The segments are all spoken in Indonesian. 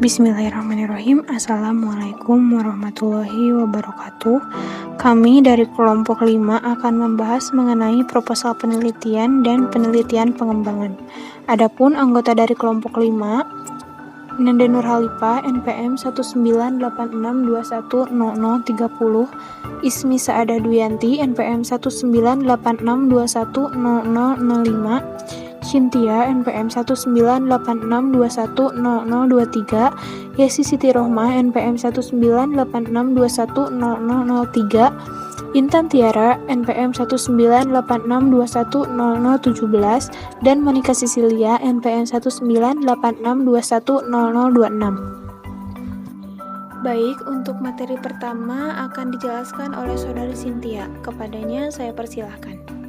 Bismillahirrahmanirrahim. Assalamualaikum warahmatullahi wabarakatuh. Kami dari kelompok 5 akan membahas mengenai proposal penelitian dan penelitian pengembangan. Adapun anggota dari kelompok 5, Nanda Nurhalifa, NPM 1986210030, Ismi Saada Duyanti, NPM 1986210005, Cynthia, NPM 1986210023, Yesi Siti Rohmah, NPM 1986210003, Intan Tiara, NPM 1986210017, dan Monika Sisilia, NPM 1986210026. Baik, untuk materi pertama akan dijelaskan oleh Saudari Cynthia. Kepadanya saya persilahkan.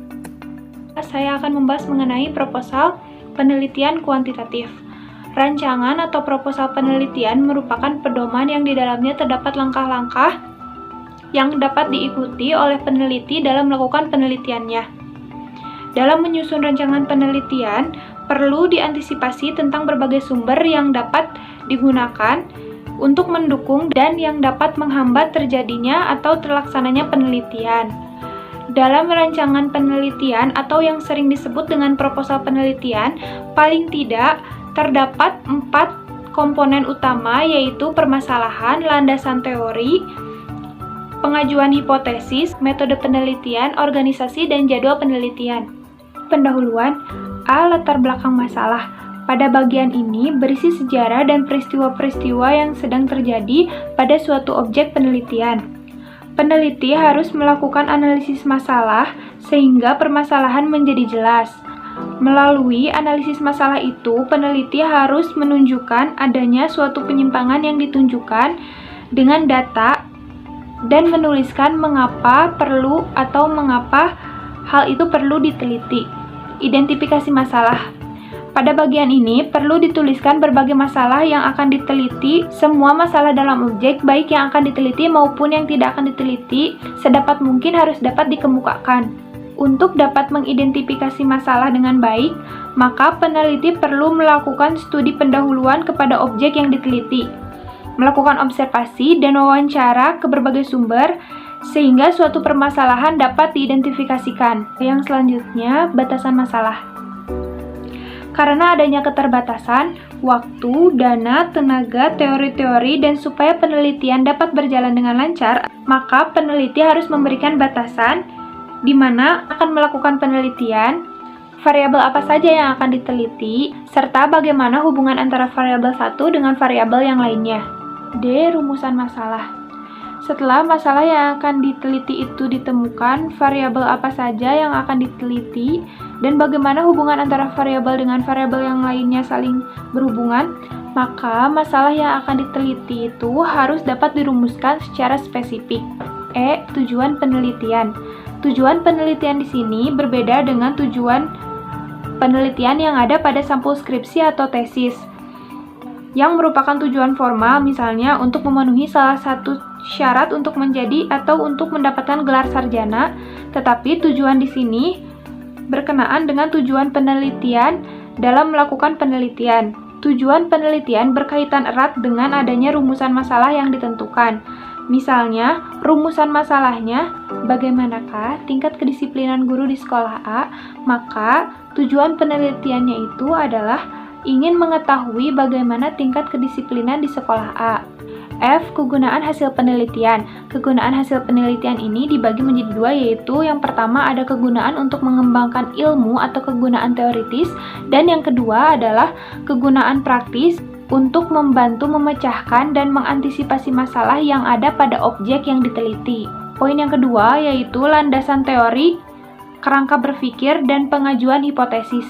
Saya akan membahas mengenai proposal penelitian kuantitatif. Rancangan atau proposal penelitian merupakan pedoman yang di dalamnya terdapat langkah-langkah yang dapat diikuti oleh peneliti dalam melakukan penelitiannya. Dalam menyusun rancangan penelitian, perlu diantisipasi tentang berbagai sumber yang dapat digunakan untuk mendukung dan yang dapat menghambat terjadinya atau terlaksananya penelitian. Dalam rancangan penelitian atau yang sering disebut dengan proposal penelitian, paling tidak terdapat 4 komponen utama, yaitu permasalahan, landasan teori, pengajuan hipotesis, metode penelitian, organisasi, dan jadwal penelitian. Pendahuluan. A. Latar belakang masalah. Pada bagian ini berisi sejarah dan peristiwa-peristiwa yang sedang terjadi pada suatu objek penelitian. Peneliti harus melakukan analisis masalah sehingga permasalahan menjadi jelas. Melalui analisis masalah itu, peneliti harus menunjukkan adanya suatu penyimpangan yang ditunjukkan dengan data dan menuliskan mengapa perlu atau mengapa hal itu perlu diteliti. Identifikasi masalah. Pada bagian ini, perlu dituliskan berbagai masalah yang akan diteliti. Semua masalah dalam objek, baik yang akan diteliti maupun yang tidak akan diteliti, sedapat mungkin harus dapat dikemukakan. Untuk dapat mengidentifikasi masalah dengan baik, maka peneliti perlu melakukan studi pendahuluan kepada objek yang diteliti, melakukan observasi dan wawancara ke berbagai sumber, sehingga suatu permasalahan dapat diidentifikasikan. Yang selanjutnya, batasan masalah. Karena adanya keterbatasan, waktu, dana, tenaga, teori-teori, dan supaya penelitian dapat berjalan dengan lancar, maka peneliti harus memberikan batasan di mana akan melakukan penelitian, variabel apa saja yang akan diteliti, serta bagaimana hubungan antara variabel satu dengan variabel yang lainnya. D. Rumusan masalah. Setelah masalah yang akan diteliti itu ditemukan, variabel apa saja yang akan diteliti, dan bagaimana hubungan antara variabel dengan variabel yang lainnya saling berhubungan, maka masalah yang akan diteliti itu harus dapat dirumuskan secara spesifik. E. Tujuan penelitian. Tujuan penelitian di sini berbeda dengan tujuan penelitian yang ada pada sampul skripsi atau tesis, yang merupakan tujuan formal, misalnya untuk memenuhi salah satu syarat untuk menjadi atau untuk mendapatkan gelar sarjana, tetapi tujuan di sini berkenaan dengan tujuan penelitian dalam melakukan penelitian. Tujuan penelitian berkaitan erat dengan adanya rumusan masalah yang ditentukan. Misalnya, rumusan masalahnya, bagaimanakah tingkat kedisiplinan guru di sekolah A, maka tujuan penelitiannya itu adalah ingin mengetahui bagaimana tingkat kedisiplinan di sekolah A. F. Kegunaan hasil penelitian. Kegunaan hasil penelitian ini dibagi menjadi dua, yaitu yang pertama ada kegunaan untuk mengembangkan ilmu atau kegunaan teoritis, dan yang kedua adalah kegunaan praktis untuk membantu memecahkan dan mengantisipasi masalah yang ada pada objek yang diteliti. Poin yang kedua yaitu landasan teori, kerangka berpikir, dan pengajuan hipotesis.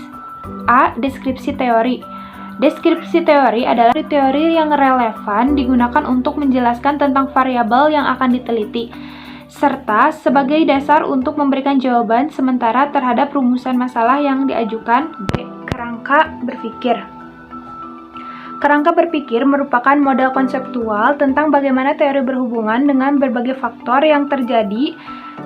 A. Deskripsi teori. Deskripsi teori adalah teori yang relevan digunakan untuk menjelaskan tentang variabel yang akan diteliti, serta sebagai dasar untuk memberikan jawaban sementara terhadap rumusan masalah yang diajukan. B. Kerangka berpikir. Kerangka berpikir merupakan model konseptual tentang bagaimana teori berhubungan dengan berbagai faktor yang terjadi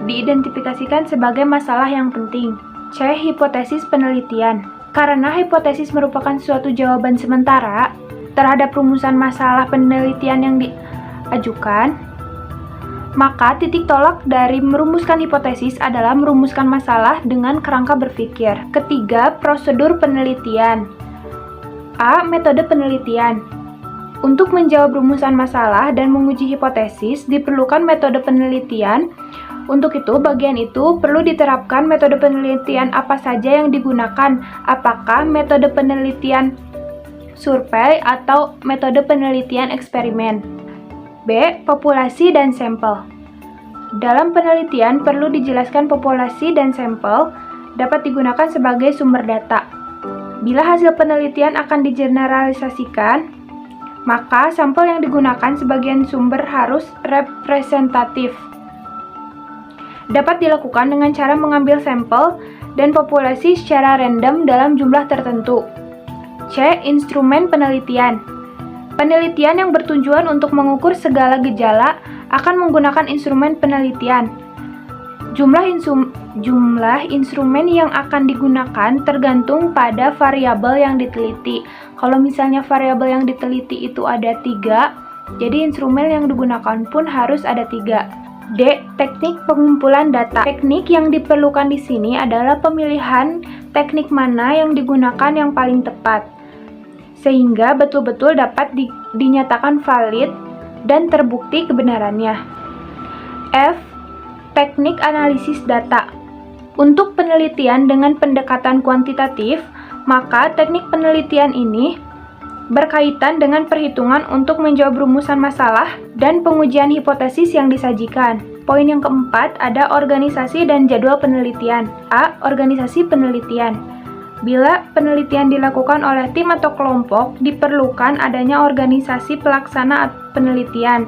diidentifikasikan sebagai masalah yang penting. C. Hipotesis penelitian. Karena hipotesis merupakan suatu jawaban sementara, terhadap rumusan masalah penelitian yang diajukan, maka titik tolak dari merumuskan hipotesis adalah merumuskan masalah dengan kerangka berpikir. Ketiga, prosedur penelitian. A. Metode penelitian. Untuk menjawab rumusan masalah dan menguji hipotesis, diperlukan metode penelitian. Untuk itu, bagian itu perlu diterapkan metode penelitian apa saja yang digunakan, apakah metode penelitian survei atau metode penelitian eksperimen. B. Populasi dan sampel. Dalam penelitian perlu dijelaskan populasi dan sampel dapat digunakan sebagai sumber data. Bila hasil penelitian akan digeneralisasikan, maka sampel yang digunakan sebagai sumber harus representatif. Dapat dilakukan dengan cara mengambil sampel dan populasi secara random dalam jumlah tertentu. C. Instrumen penelitian. Penelitian yang bertujuan untuk mengukur segala gejala akan menggunakan instrumen penelitian. Jumlah instrumen yang akan digunakan tergantung pada variabel yang diteliti. Kalau misalnya variabel yang diteliti itu ada 3, jadi instrumen yang digunakan pun harus ada 3. D. Teknik pengumpulan data. Teknik yang diperlukan di sini adalah pemilihan teknik mana yang digunakan yang paling tepat, sehingga betul-betul dapat dinyatakan valid dan terbukti kebenarannya. F. Teknik analisis data. Untuk penelitian dengan pendekatan kuantitatif, maka teknik penelitian ini berkaitan dengan perhitungan untuk menjawab rumusan masalah dan pengujian hipotesis yang disajikan. Poin yang keempat ada organisasi dan jadwal penelitian. A. Organisasi penelitian. Bila penelitian dilakukan oleh tim atau kelompok, diperlukan adanya organisasi pelaksana penelitian.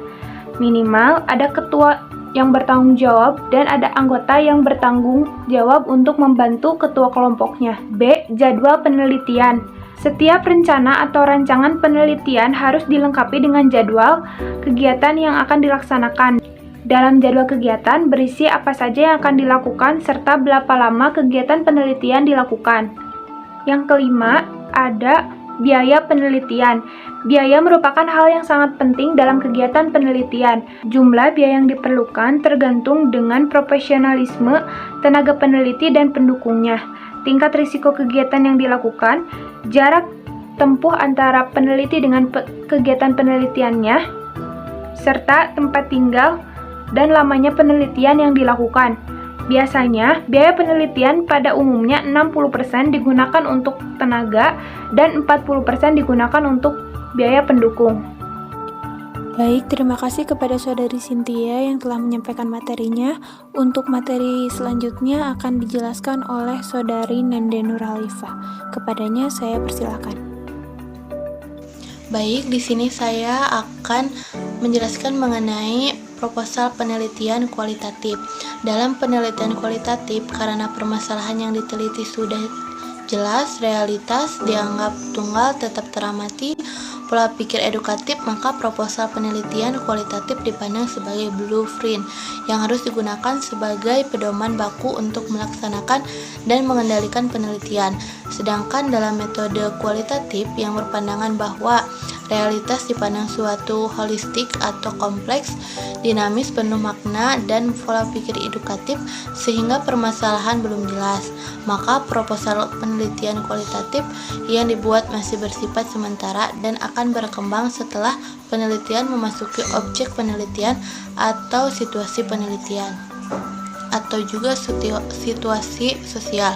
Minimal ada ketua yang bertanggung jawab dan ada anggota yang bertanggung jawab untuk membantu ketua kelompoknya. B. Jadwal penelitian. Setiap rencana atau rancangan penelitian harus dilengkapi dengan jadwal kegiatan yang akan dilaksanakan. Dalam jadwal kegiatan berisi apa saja yang akan dilakukan serta berapa lama kegiatan penelitian dilakukan. Yang kelima, ada biaya penelitian. Biaya merupakan hal yang sangat penting dalam kegiatan penelitian. Jumlah biaya yang diperlukan tergantung dengan profesionalisme tenaga peneliti dan pendukungnya, tingkat risiko kegiatan yang dilakukan, jarak tempuh antara peneliti dengan kegiatan penelitiannya, serta tempat tinggal dan lamanya penelitian yang dilakukan. Biasanya, biaya penelitian pada umumnya 60% digunakan untuk tenaga dan 40% digunakan untuk biaya pendukung. Baik, terima kasih kepada Saudari Cynthia yang telah menyampaikan materinya. Untuk materi selanjutnya akan dijelaskan oleh Saudari Nende Nurhalifah. Kepadanya saya persilakan. Baik, di sini saya akan menjelaskan mengenai proposal penelitian kualitatif. Dalam penelitian kualitatif, karena permasalahan yang diteliti sudah jelas, realitas dianggap tunggal, tetap teramati, pola pikir edukatif, maka proposal penelitian kualitatif dipandang sebagai blueprint yang harus digunakan sebagai pedoman baku untuk melaksanakan dan mengendalikan penelitian. Sedangkan dalam metode kualitatif yang berpandangan bahwa realitas dipandang suatu holistik atau kompleks, dinamis, penuh makna, dan pola pikir edukatif sehingga permasalahan belum jelas, maka proposal penelitian kualitatif yang dibuat masih bersifat sementara dan akan berkembang setelah penelitian memasuki objek penelitian atau situasi penelitian atau juga situasi sosial.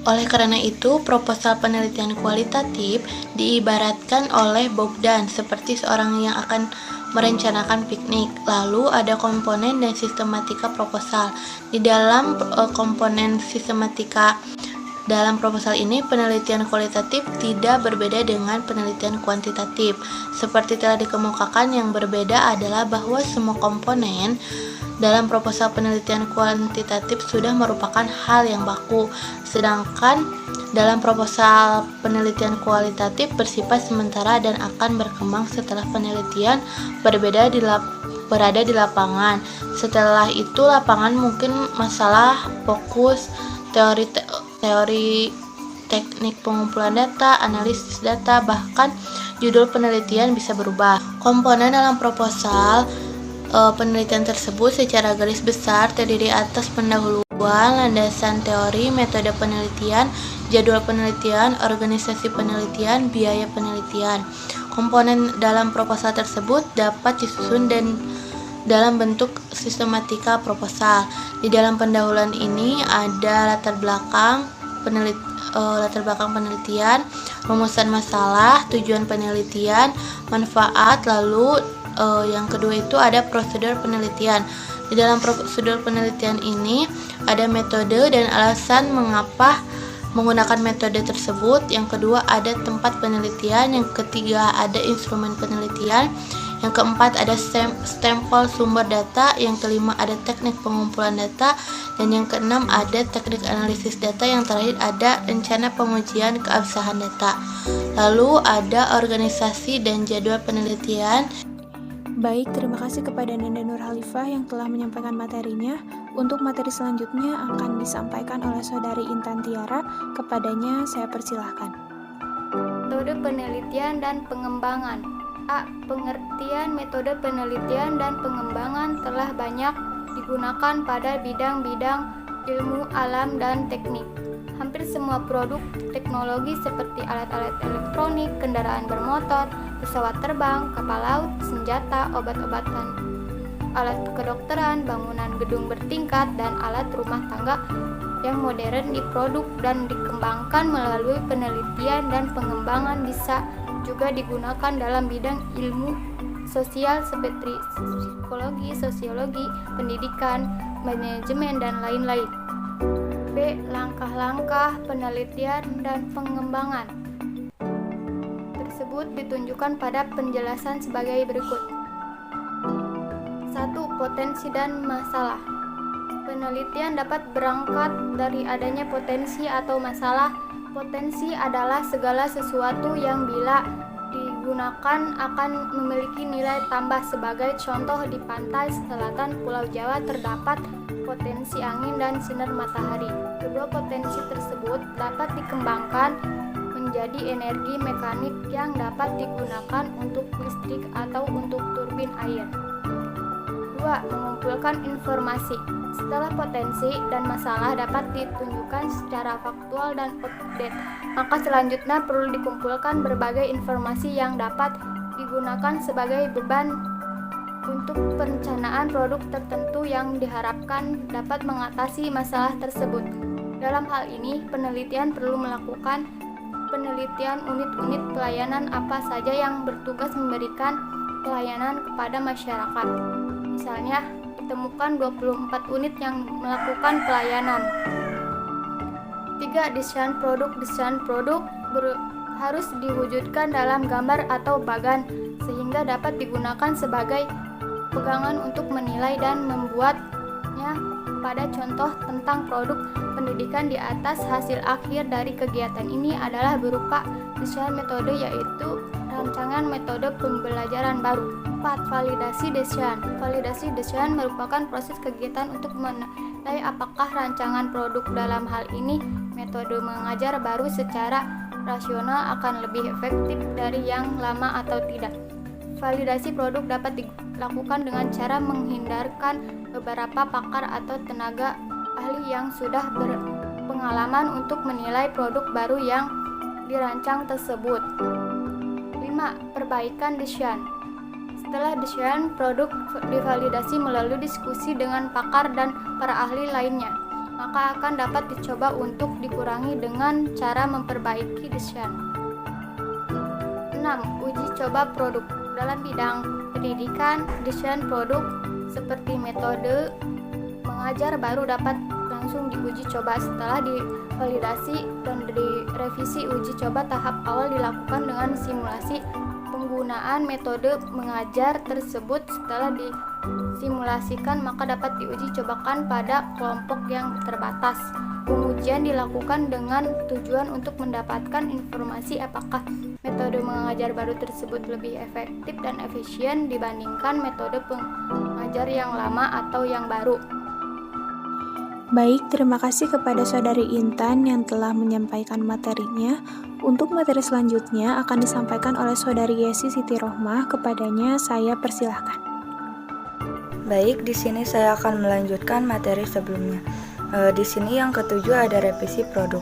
Oleh karena itu, proposal penelitian kualitatif diibaratkan oleh Bogdan seperti seorang yang akan merencanakan piknik. Lalu ada komponen dan sistematika proposal. Di dalam komponen sistematika dalam proposal ini, penelitian kualitatif tidak berbeda dengan penelitian kuantitatif. Seperti telah dikemukakan, yang berbeda adalah bahwa semua komponen dalam proposal penelitian kuantitatif sudah merupakan hal yang baku, sedangkan dalam proposal penelitian kualitatif bersifat sementara dan akan berkembang setelah penelitian berada di lapangan. Setelah itu lapangan mungkin masalah, fokus, teori teknik pengumpulan data, analisis data, bahkan judul penelitian bisa berubah. Komponen dalam proposal penelitian tersebut secara garis besar terdiri atas pendahuluan, landasan teori, metode penelitian, jadwal penelitian, organisasi penelitian, biaya penelitian. Komponen dalam proposal tersebut dapat disusun dan dalam bentuk sistematika proposal. Di dalam pendahuluan ini ada latar belakang penelitian, rumusan masalah, tujuan penelitian, manfaat, lalu yang kedua itu ada prosedur penelitian. Di dalam prosedur penelitian ini ada metode dan alasan mengapa menggunakan metode tersebut. Yang kedua ada tempat penelitian, yang ketiga ada instrumen penelitian, yang keempat ada stempel sumber data, yang kelima ada teknik pengumpulan data, dan yang keenam ada teknik analisis data, yang terakhir ada rencana pengujian keabsahan data. Lalu ada organisasi dan jadwal penelitian. Baik, terima kasih kepada Nanda Nur Halifah yang telah menyampaikan materinya. Untuk materi selanjutnya akan disampaikan oleh Saudari Intan Tiara. Kepadanya saya persilahkan. Metode penelitian dan pengembangan. A. Pengertian metode penelitian dan pengembangan telah banyak digunakan pada bidang-bidang ilmu alam dan teknik. Hampir semua produk teknologi seperti alat-alat elektronik, kendaraan bermotor, pesawat terbang, kapal laut, senjata, obat-obatan, alat kedokteran, bangunan gedung bertingkat, dan alat rumah tangga yang modern diproduk dan dikembangkan melalui penelitian dan pengembangan bisa juga digunakan dalam bidang ilmu sosial seperti psikologi, sosiologi, pendidikan, manajemen, dan lain-lain. B. Langkah-langkah penelitian dan pengembangan tersebut ditunjukkan pada penjelasan sebagai berikut. 1. Potensi dan masalah. Penelitian dapat berangkat dari adanya potensi atau masalah. Potensi adalah segala sesuatu yang bila digunakan akan memiliki nilai tambah. Sebagai contoh, di pantai selatan Pulau Jawa terdapat potensi angin dan sinar matahari. Kedua potensi tersebut dapat dikembangkan menjadi energi mekanik yang dapat digunakan untuk listrik atau untuk turbin air. 2. Mengumpulkan informasi. Setelah potensi dan masalah dapat ditunjukkan secara faktual dan update, maka selanjutnya perlu dikumpulkan berbagai informasi yang dapat digunakan sebagai beban untuk perencanaan produk tertentu yang diharapkan dapat mengatasi masalah tersebut. Dalam hal ini, penelitian perlu melakukan penelitian unit-unit pelayanan apa saja yang bertugas memberikan pelayanan kepada masyarakat. Misalnya, ditemukan 24 unit yang melakukan pelayanan. 3. Desain produk. Desain produk harus diwujudkan dalam gambar atau bagan sehingga dapat digunakan sebagai pegangan untuk menilai dan membuatnya pada contoh tentang produk pendidikan. Di atas hasil akhir dari kegiatan ini adalah berupa desain metode, yaitu rancangan metode pembelajaran baru. 4. Validasi desain. Validasi desain merupakan proses kegiatan untuk menilai apakah rancangan produk, dalam hal ini metode mengajar baru, secara rasional akan lebih efektif dari yang lama atau tidak. Validasi produk dapat dilakukan dengan cara menghindarkan beberapa pakar atau tenaga ahli yang sudah berpengalaman untuk menilai produk baru yang dirancang tersebut. 5. Perbaikan desain. Setelah desain produk divalidasi melalui diskusi dengan pakar dan para ahli lainnya, maka akan dapat dicoba untuk dikurangi dengan cara memperbaiki desain. 6. Uji coba produk. Dalam bidang pendidikan, desain produk seperti metode mengajar baru dapat langsung diuji coba. Setelah divalidasi dan direvisi, uji coba tahap awal dilakukan dengan simulasi penggunaan metode mengajar tersebut. Setelah disimulasikan, maka dapat diuji cobakan pada kelompok yang terbatas. Pengujian dilakukan dengan tujuan untuk mendapatkan informasi apakah metode mengajar baru tersebut lebih efektif dan efisien dibandingkan metode pengajar yang lama atau yang baru. Baik, terima kasih kepada Saudari Intan yang telah menyampaikan materinya. Untuk materi selanjutnya akan disampaikan oleh Saudari Yesi Siti Rohmah. Kepadanya saya persilahkan. Baik, di sini saya akan melanjutkan materi sebelumnya. Di sini yang ketujuh ada revisi produk.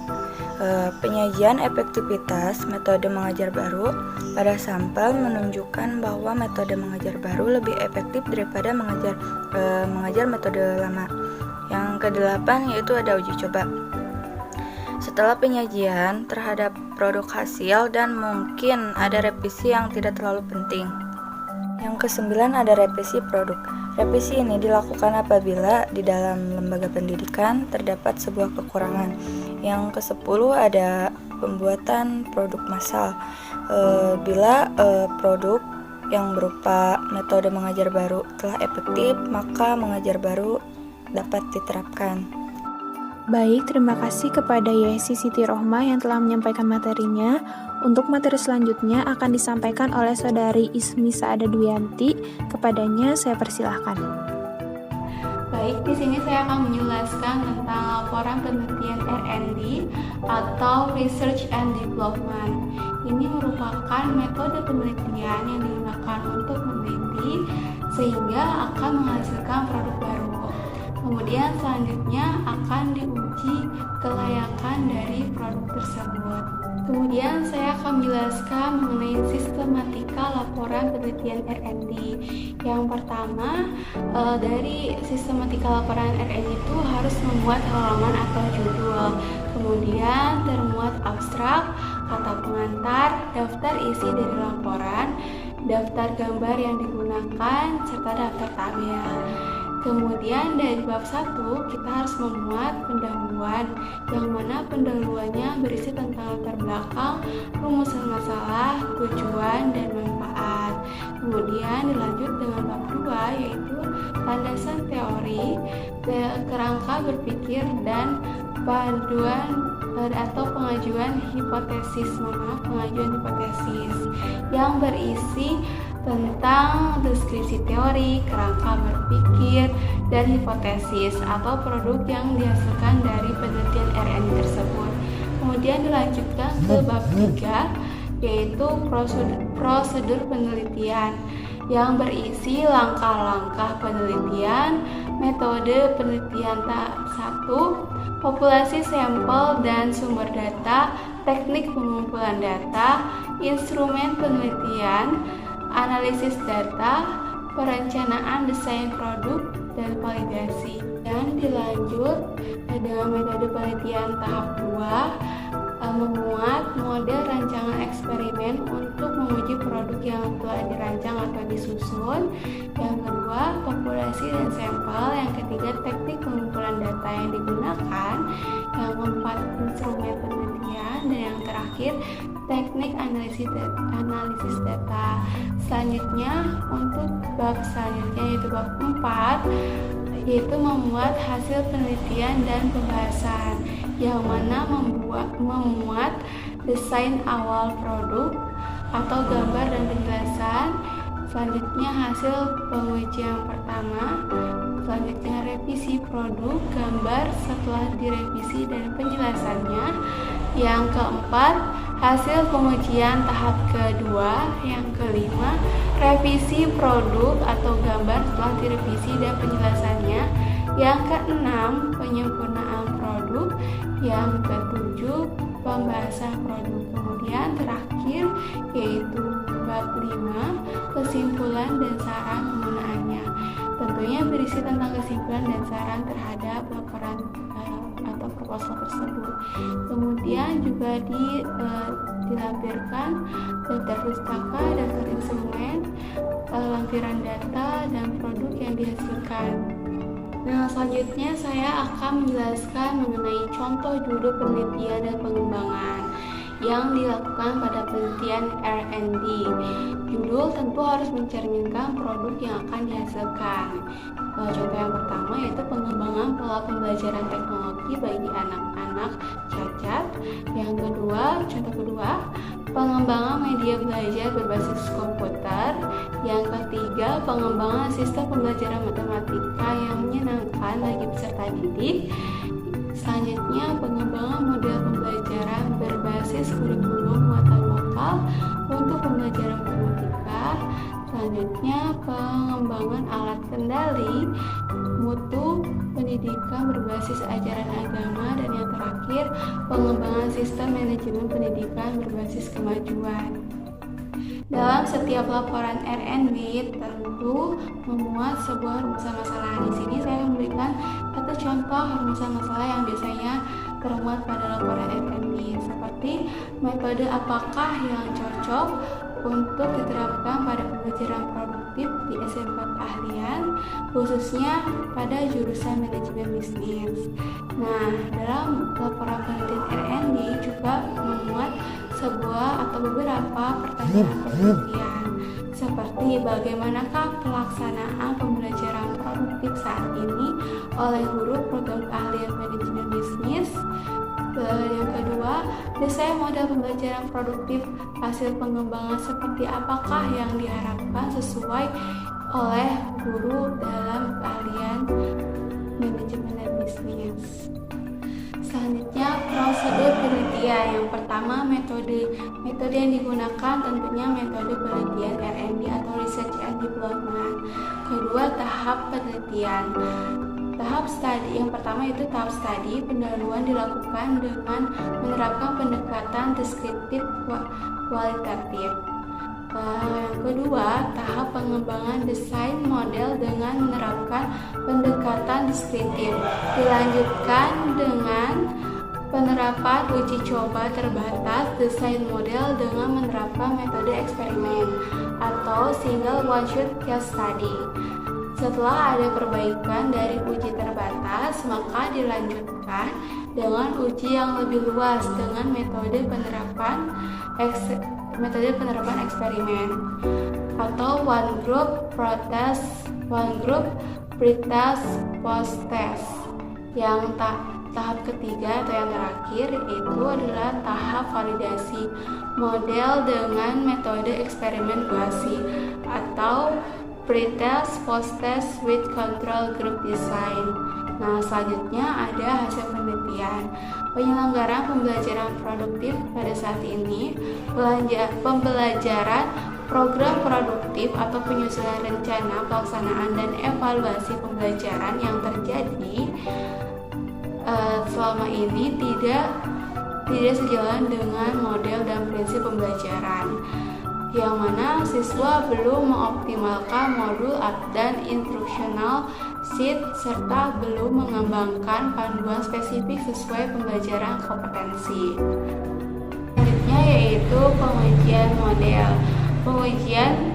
Penyajian efektivitas metode mengajar baru pada sampel menunjukkan bahwa metode mengajar baru lebih efektif daripada mengajar metode lama. Yang kedelapan yaitu ada uji coba. Setelah penyajian terhadap produk hasil dan mungkin ada revisi yang tidak terlalu penting. Yang kesembilan ada revisi produk. Revisi ini dilakukan apabila di dalam lembaga pendidikan terdapat sebuah kekurangan. Yang kesepuluh ada pembuatan produk massal. Bila produk yang berupa metode mengajar baru telah efektif, maka mengajar baru dapat diterapkan. Baik, terima kasih kepada Yesi Siti Rohmah yang telah menyampaikan materinya. Untuk materi selanjutnya akan disampaikan oleh Saudari Ismi Saada Duyanti. Kepadanya saya persilahkan. Baik, di sini saya akan menjelaskan tentang laporan penelitian R&D atau Research and Development. Ini merupakan metode penelitian yang digunakan untuk meneliti sehingga akan menghasilkan produk baru. Kemudian selanjutnya akan diuji kelayakan dari produk tersebut. Kemudian saya akan menjelaskan mengenai sistematika laporan penelitian R&D. Yang pertama, dari sistematika laporan R&D itu harus membuat halaman atau judul. Kemudian termuat abstrak, kata pengantar, daftar isi dari laporan, daftar gambar yang digunakan, serta daftar tabel. Kemudian dari bab 1 kita harus memuat pendahuluan, yang mana pendahuluannya berisi tentang latar belakang, rumusan masalah, tujuan, dan manfaat. Kemudian dilanjut dengan bab 2 yaitu landasan teori, kerangka berpikir, dan panduan atau pengajuan hipotesis, yang berisi tentang deskripsi teori, kerangka berpikir, dan hipotesis atau produk yang dihasilkan dari penelitian R&D tersebut. Kemudian dilanjutkan ke bab 3 yaitu prosedur penelitian yang berisi langkah-langkah penelitian, metode penelitian tahap 1, populasi sampel dan sumber data, teknik pengumpulan data, instrumen penelitian, analisis data, perencanaan desain produk, dan validasi. Dan dilanjut dengan metode penelitian tahap 2, memuat model rancangan eksperimen untuk menguji produk yang telah dirancang atau disusun. Yang kedua, populasi dan sampel. Yang ketiga, teknik pengumpulan data yang digunakan. Yang keempat, instrumen penelitian. Dan yang terakhir, teknik analisis data. Selanjutnya, untuk bab selanjutnya yaitu bab 4, yaitu memuat hasil penelitian dan pembahasan, yang mana memuat desain awal produk atau gambar dan penjelasan. Selanjutnya hasil pengujian pertama. Selanjutnya revisi produk, gambar setelah direvisi dan penjelasannya. Yang keempat, hasil pengujian tahap kedua. Yang kelima, revisi produk atau gambar setelah direvisi dan penjelasannya. Yang keenam, penyempurnaan produk. Yang ketujuh, pembahasan produk. Kemudian terakhir yaitu bab 5, kesimpulan dan saran penggunaannya. Tentunya berisi tentang kesimpulan dan saran terhadap laporan atau proposal tersebut. Kemudian juga dilampirkan daftar pustaka, daftar instrumen, lampiran data, dan produk yang dihasilkan. Nah, selanjutnya saya akan menjelaskan mengenai contoh judul penelitian dan pengembangan yang dilakukan pada penelitian R&D. Judul tentu harus mencerminkan produk yang akan dihasilkan. Contoh yang pertama yaitu pengembangan pola pembelajaran teknologi bagi anak-anak cacat. Yang kedua, contoh kedua, pengembangan media belajar berbasis komputer. Yang ketiga, pengembangan sistem pembelajaran matematika yang menyenangkan bagi peserta didik. Selanjutnya, pengembangan model pembelajaran berbasis kurikulum muatan lokal untuk pembelajaran matematika. Selanjutnya, pengembangan alat kendali mutu pendidikan berbasis ajaran agama. Dan yang terakhir, pengembangan sistem manajemen pendidikan berbasis kemajuan. Dalam setiap laporan RNB tentu memuat sebuah rumusan masalah. Di sini saya memberikan satu contoh rumusan masalah yang biasanya termuat pada laporan RNB, seperti metode apakah yang cocok untuk diterapkan pada pembelajaran produktif di SMK keahlian, khususnya pada jurusan manajemen bisnis. Nah, dalam laporan penelitian RNB juga memuat sebuah atau beberapa pertanyaan penelitian, seperti bagaimanakah pelaksanaan pembelajaran produktif saat ini oleh guru program keahlian manajemen bisnis. Yang kedua, desain model pembelajaran produktif hasil pengembangan seperti apakah yang diharapkan sesuai oleh guru dalam keahlian manajemen dan bisnis. Selanjutnya, prosedur penelitian. Yang pertama, metode yang digunakan tentunya metode penelitian R&D atau Research and Development. Kedua, tahap penelitian. Tahap studi yang pertama itu tahap studi. Pendahuluan dilakukan dengan menerapkan pendekatan deskriptif kualitatif. Yang kedua, tahap pengembangan desain model dengan menerapkan pendekatan deskriptif. Dilanjutkan dengan penerapan uji coba terbatas desain model dengan menerapkan metode eksperimen atau single one shot case study. Setelah ada perbaikan dari uji terbatas, maka dilanjutkan dengan uji yang lebih luas dengan metode penerapan eksperimen atau one group pretest, post test. Yang tahap ketiga atau yang terakhir itu adalah tahap validasi model dengan metode eksperimentasi atau pretest, post-test with control group design. Nah, selanjutnya ada hasil penelitian. Penyelenggaraan pembelajaran produktif pada saat ini, pembelajaran program produktif atau penyusunan rencana pelaksanaan dan evaluasi pembelajaran yang terjadi selama ini tidak sejalan dengan model dan prinsip pembelajaran, yang mana siswa belum mengoptimalkan modul dan instructional sheet serta belum mengembangkan panduan spesifik sesuai pembelajaran kompetensi. Selanjutnya yaitu pengujian model. Pengujian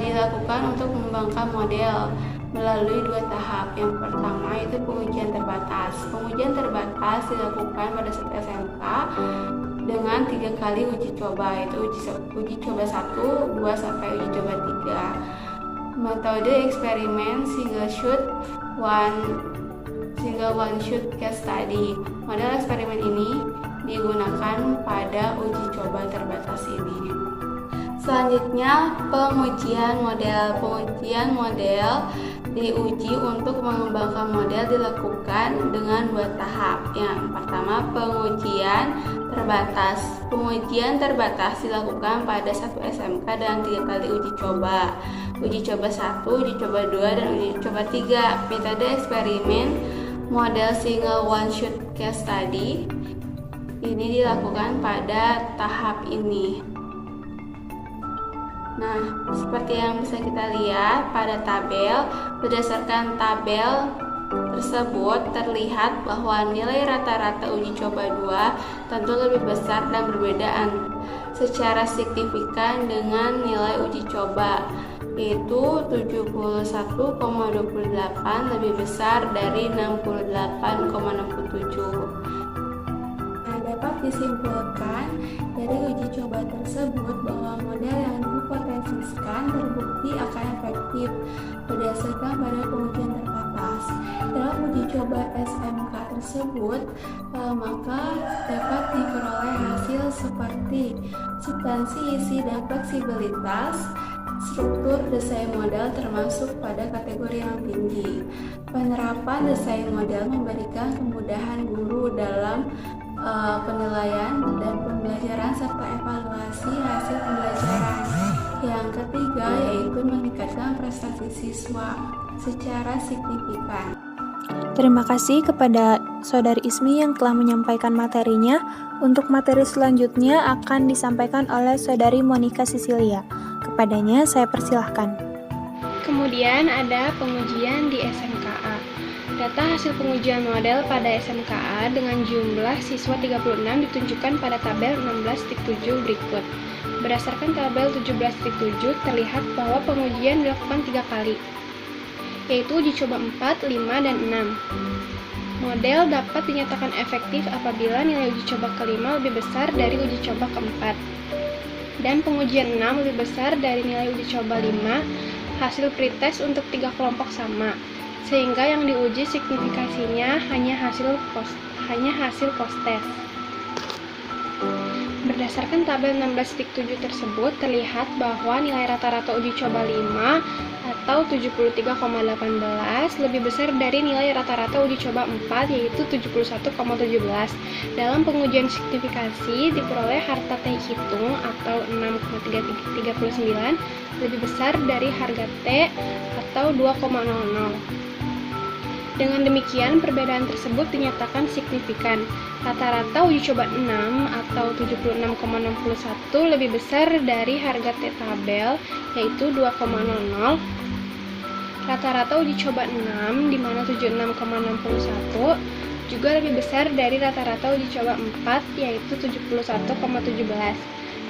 dilakukan untuk mengembangkan model melalui dua tahap. Yang pertama itu pengujian terbatas. Pengujian terbatas dilakukan pada satu SMK dengan 3 kali uji coba, yaitu uji coba 1, 2, sampai uji coba 3. Metode eksperimen single one shot case study. Model eksperimen ini digunakan pada uji coba terbatas ini. Selanjutnya, pengujian model. Pengujian model diuji untuk mengembangkan model dilakukan dengan 2 tahap. Yang pertama, pengujian terbatas. Pengujian terbatas dilakukan pada 1 SMK dan 3 kali uji coba. Uji coba 1, uji coba 2, dan uji coba 3. Metode eksperimen model single one shot case study ini dilakukan pada tahap ini. Nah, seperti yang bisa kita lihat pada tabel, berdasarkan tabel tersebut terlihat bahwa nilai rata-rata uji coba 2 tentu lebih besar dan berbedaan secara signifikan dengan nilai uji coba, yaitu 71,28 lebih besar dari 68,67. Dapat disimpulkan dari uji coba tersebut bahwa model yang dihipotesiskan terbukti akan efektif berdasarkan pada pengujian terbatas. Dalam uji coba SMK tersebut, maka dapat diperoleh hasil seperti substansi isi dan fleksibilitas, Struktur desain model termasuk pada kategori yang tinggi. Penerapan desain model memberikan kemudahan guru dalam penilaian dan pembelajaran serta evaluasi hasil pembelajaran. Yang ketiga yaitu meningkatkan prestasi siswa secara signifikan. Terima kasih kepada Saudari Ismi yang telah menyampaikan materinya. Untuk materi selanjutnya akan disampaikan oleh Saudari Monica Sisilia. Kepadanya saya persilahkan. Kemudian ada pengujian di SMKA. Data hasil pengujian model pada SMKA dengan jumlah siswa 36 ditunjukkan pada tabel 16.7 berikut. Berdasarkan tabel 17.7 terlihat bahwa pengujian dilakukan 3 kali, yaitu uji coba 4, 5, dan 6. Model dapat dinyatakan efektif apabila nilai uji coba kelima lebih besar dari uji coba keempat, dan pengujian 6 lebih besar dari nilai uji coba 5. Hasil pretest untuk 3 kelompok sama, sehingga yang diuji signifikasinya hanya hasil post-test. Berdasarkan tabel 16.7 tersebut terlihat bahwa nilai rata-rata uji coba 5 atau 73,18 lebih besar dari nilai rata-rata uji coba 4 yaitu 71,17. Dalam pengujian signifikasi diperoleh harta T hitung atau 6,339 lebih besar dari harga T atau 2,00. Dengan demikian, perbedaan tersebut dinyatakan signifikan. Rata-rata uji coba 6 atau 76,61 lebih besar dari harga T tabel, yaitu 2,00. Rata-rata uji coba 6, di mana 76,61, juga lebih besar dari rata-rata uji coba 4, yaitu 71,17.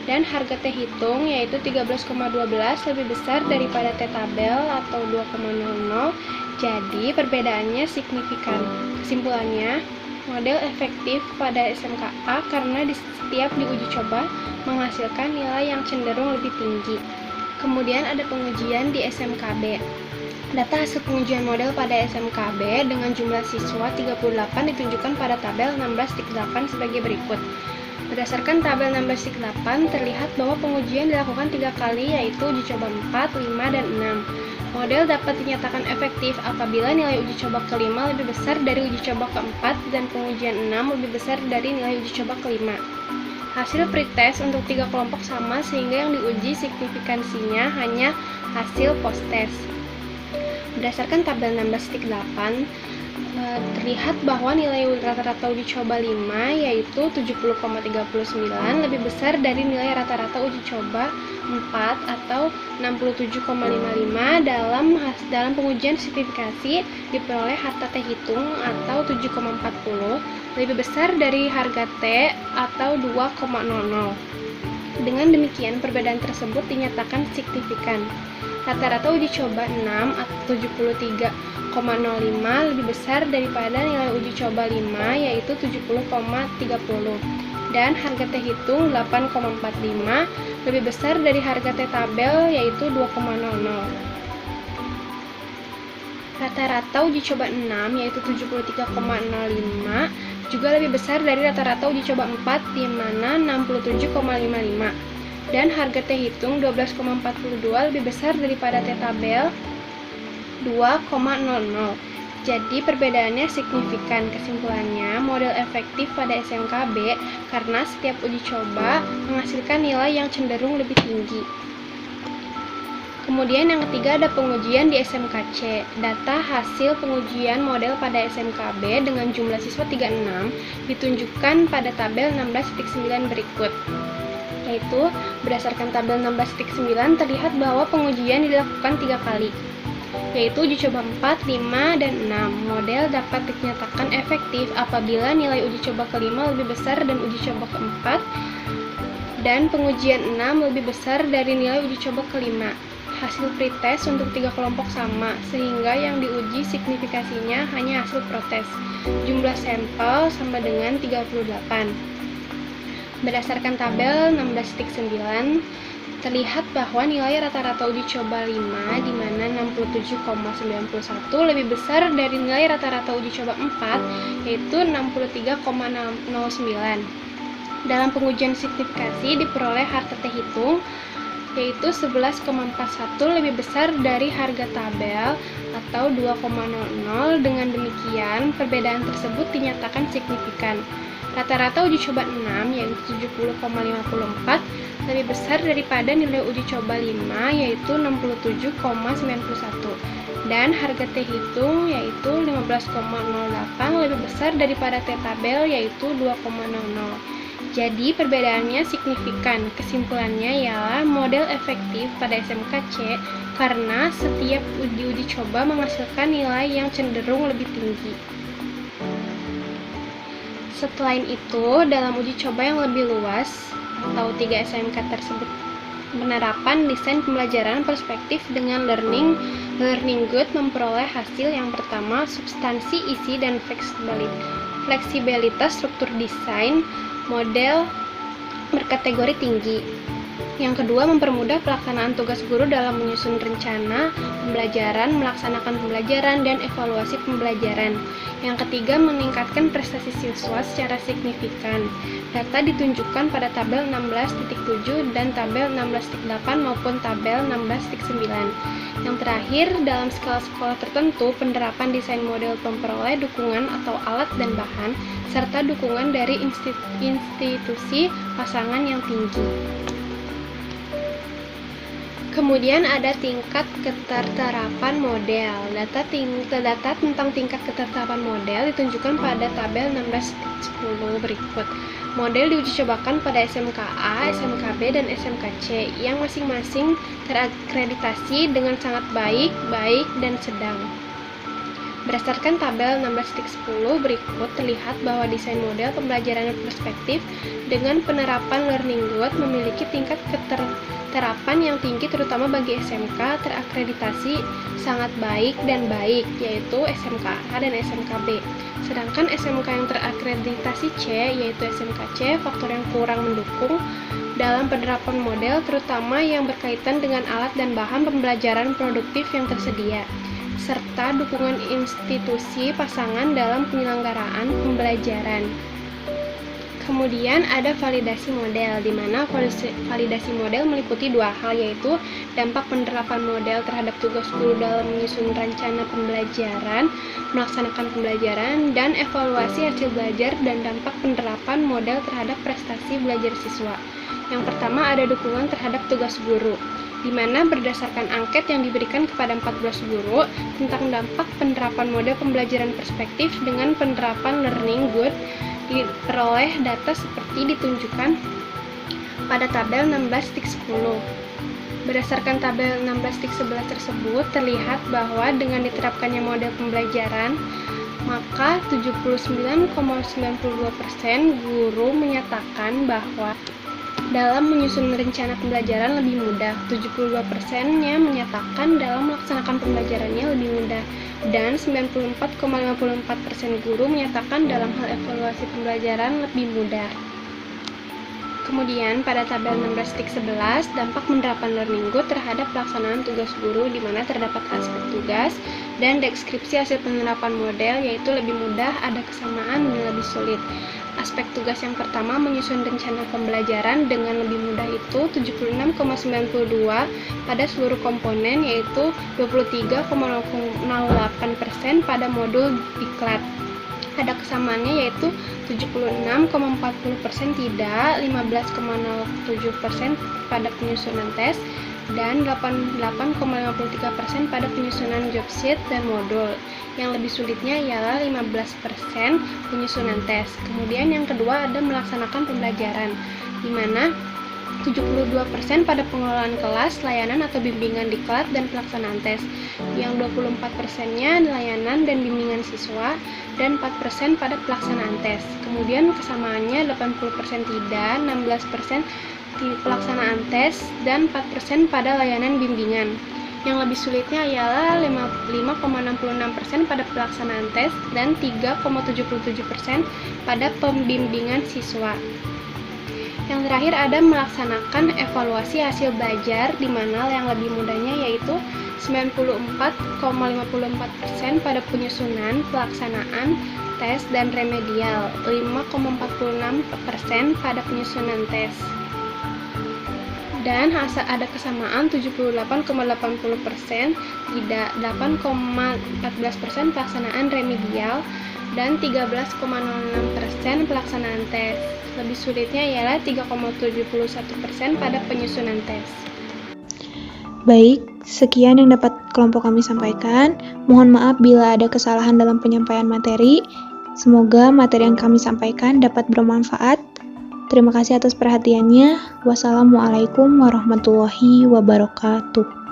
Dan harga T hitung, yaitu 13,12, lebih besar daripada T tabel atau 2,00. Jadi, perbedaannya signifikan. Kesimpulannya, model efektif pada SMKA karena setiap diuji coba menghasilkan nilai yang cenderung lebih tinggi. Kemudian ada pengujian di SMKB. Data hasil pengujian model pada SMKB dengan jumlah siswa 38 ditunjukkan pada tabel 16.8 sebagai berikut. Berdasarkan tabel 16.8 terlihat bahwa pengujian dilakukan 3 kali yaitu uji coba 4, 5, dan 6. Model dapat dinyatakan efektif apabila nilai uji coba kelima lebih besar dari uji coba keempat dan pengujian 6 lebih besar dari nilai uji coba kelima. Hasil pretest untuk 3 kelompok sama sehingga yang diuji signifikansinya hanya hasil post-test. Berdasarkan tabel 16.8 terlihat bahwa nilai rata-rata uji coba 5 yaitu 70,39 lebih besar dari nilai rata-rata uji coba 4 atau 67,55. Dalam pengujian signifikasi diperoleh harta T hitung atau 7,40 lebih besar dari harga T atau 2,00. Dengan demikian perbedaan tersebut dinyatakan signifikan. Rata-rata uji coba 6 atau 73,05 lebih besar daripada nilai uji coba 5 yaitu 70,30 dan harga T hitung 8,45 lebih besar dari harga T tabel yaitu 2,00. Rata-rata uji coba 6 yaitu 73,05 juga lebih besar dari rata-rata uji coba 4 di mana 67,55 dan harga T hitung 12,42 lebih besar daripada T tabel 2,00. Jadi perbedaannya signifikan. Kesimpulannya, model efektif pada SMKB karena setiap uji coba menghasilkan nilai yang cenderung lebih tinggi. Kemudian yang ketiga ada pengujian di SMKC. Data hasil pengujian model pada SMKB dengan jumlah siswa 36 ditunjukkan pada tabel 16.9 berikut. Yaitu berdasarkan tabel 16.9 terlihat bahwa pengujian dilakukan 3 kali, yaitu uji coba 4, 5, dan 6. Model dapat dinyatakan efektif apabila nilai uji coba kelima lebih besar dan uji coba keempat, dan pengujian 6 lebih besar dari nilai uji coba kelima. Hasil pretest untuk 3 kelompok sama, sehingga yang diuji signifikasinya hanya hasil protes. Jumlah sampel sama dengan 38. Berdasarkan tabel 16.9, terlihat bahwa nilai rata-rata uji coba 5 di mana 67,91 lebih besar dari nilai rata-rata uji coba 4 yaitu 63,09. Dalam pengujian signifikasi diperoleh harta T hitung yaitu 11,41 lebih besar dari harga tabel atau 2,00. Dengan demikian, perbedaan tersebut dinyatakan signifikan. Rata-rata uji coba 6 yaitu 70,54 lebih besar daripada nilai uji coba 5 yaitu 67,91 dan harga T hitung yaitu 15,08 lebih besar daripada T tabel yaitu 2,00. Jadi perbedaannya signifikan. Kesimpulannya ialah model efektif pada SMK C karena setiap uji coba menghasilkan nilai yang cenderung lebih tinggi. Selain itu, dalam uji coba yang lebih luas atau 3 SMK tersebut, penerapan desain pembelajaran perspektif dengan learning good memperoleh hasil yang pertama, substansi, isi, dan fleksibilitas struktur desain model berkategori tinggi. Yang kedua, mempermudah pelaksanaan tugas guru dalam menyusun rencana pembelajaran, melaksanakan pembelajaran, dan evaluasi pembelajaran. Yang ketiga, meningkatkan prestasi siswa secara signifikan. Data ditunjukkan pada tabel 16.7 dan tabel 16.8 maupun tabel 16.9. Yang terakhir, dalam skala sekolah tertentu, penerapan desain model memperoleh dukungan atau alat dan bahan, serta dukungan dari institusi pasangan yang tinggi. Kemudian ada tingkat keterterapan model. Data tentang tingkat keterterapan model ditunjukkan pada tabel 16.10 berikut. Model diuji cobakan pada SMK A, SMK B, dan SMK C yang masing-masing terakreditasi dengan sangat baik, dan sedang. Berdasarkan tabel 16.10 berikut, terlihat bahwa desain model pembelajaran perspektif dengan penerapan learning good memiliki tingkat keterterapan yang tinggi terutama bagi SMK terakreditasi sangat baik dan baik, yaitu SMK A dan SMK B. Sedangkan SMK yang terakreditasi C, yaitu SMK C, faktor yang kurang mendukung dalam penerapan model terutama yang berkaitan dengan alat dan bahan pembelajaran produktif yang tersedia, serta dukungan institusi pasangan dalam penyelenggaraan pembelajaran. Kemudian ada validasi model, di mana validasi model meliputi dua hal, yaitu dampak penerapan model terhadap tugas guru dalam menyusun rencana pembelajaran, melaksanakan pembelajaran, dan evaluasi hasil belajar dan dampak penerapan model terhadap prestasi belajar siswa. Yang pertama ada dukungan terhadap tugas guru, di mana berdasarkan angket yang diberikan kepada 14 guru tentang dampak penerapan model pembelajaran perspektif dengan penerapan learning good, diperoleh data seperti ditunjukkan pada tabel 16.10. Berdasarkan tabel 16.11 tersebut, terlihat bahwa dengan diterapkannya model pembelajaran, maka 79,92% guru menyatakan bahwa dalam menyusun rencana pembelajaran lebih mudah, 72%-nya menyatakan dalam melaksanakan pembelajarannya lebih mudah, dan 94,54% guru menyatakan dalam hal evaluasi pembelajaran lebih mudah. Kemudian pada tabel 16.11, dampak penerapan learning good terhadap pelaksanaan tugas guru, di mana terdapat aspek tugas dan deskripsi hasil penerapan model, yaitu lebih mudah, ada kesamaan, dan lebih sulit. Aspek tugas yang pertama menyusun rencana pembelajaran dengan lebih mudah itu 76,92 pada seluruh komponen, yaitu 23,08% pada modul diklat. Ada kesamaannya yaitu 76,40% tidak, 15,07% pada penyusunan tes, dan 88,53% pada penyusunan job sheet dan modul. Yang lebih sulitnya ialah 15% penyusunan tes. Kemudian yang kedua ada melaksanakan pembelajaran, di mana 72% pada pengelolaan kelas, layanan atau bimbingan diklat, dan pelaksanaan tes. Yang 24%-nya layanan dan bimbingan siswa, dan 4% pada pelaksanaan tes. Kemudian kesamaannya 80% tidak, 16% di pelaksanaan tes, dan 4% pada layanan bimbingan. Yang lebih sulitnya ialah 5,66% pada pelaksanaan tes dan 3,77% pada pembimbingan siswa. Yang terakhir ada melaksanakan evaluasi hasil belajar, di mana yang lebih mudahnya yaitu 94,54% pada penyusunan, pelaksanaan, tes, dan remedial, 5,46% pada penyusunan tes. dan ada kesamaan 78,80%, tidak 8,14% pelaksanaan remedial, dan 13,06% pelaksanaan tes. Lebih sulitnya ialah 3,71% pada penyusunan tes. Baik, sekian yang dapat kelompok kami sampaikan. Mohon maaf bila ada kesalahan dalam penyampaian materi. Semoga materi yang kami sampaikan dapat bermanfaat. Terima kasih atas perhatiannya. Wassalamualaikum warahmatullahi wabarakatuh.